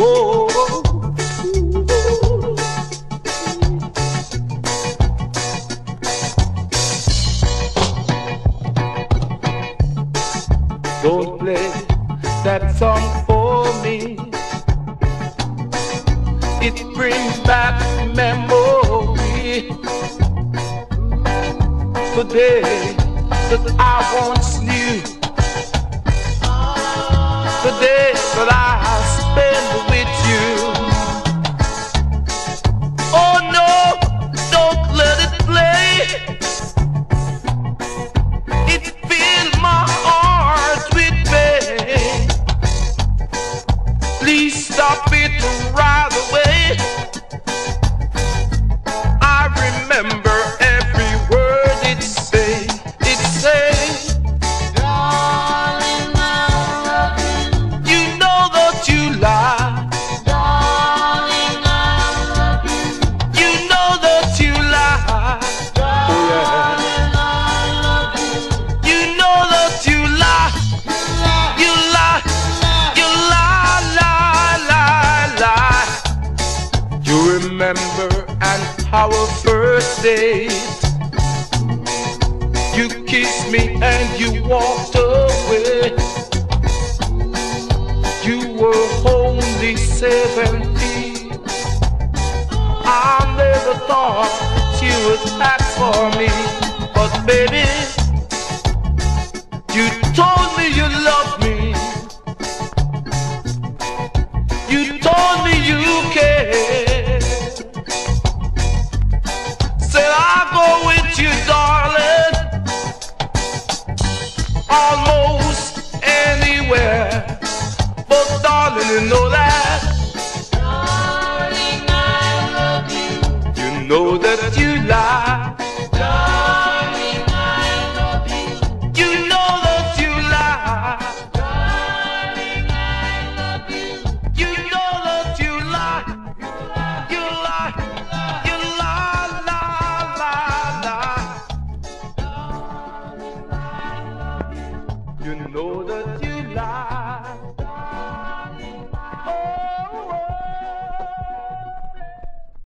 Whoa. Don't play that song for me. It brings back memory. The day that I once knew, the day that I spent with you. Oh no, don't let it play. It fills my heart with pain. Please stop it right away. I remember every word it say. It say, darling, I love you. You know that you lie. Darling, I love you. You know that you lie. Darling, I love you. You know that you lie. You lie. You lie, lie, lie, lie. You remember and our first date. You kissed me and you walked away. You were only 17. I never thought you would ask for me, but baby, you told me you loved me. You told me you cared. Said I'll go with you, darling, almost anywhere. But darling, you know that. Darling, I love you. You know that you lie.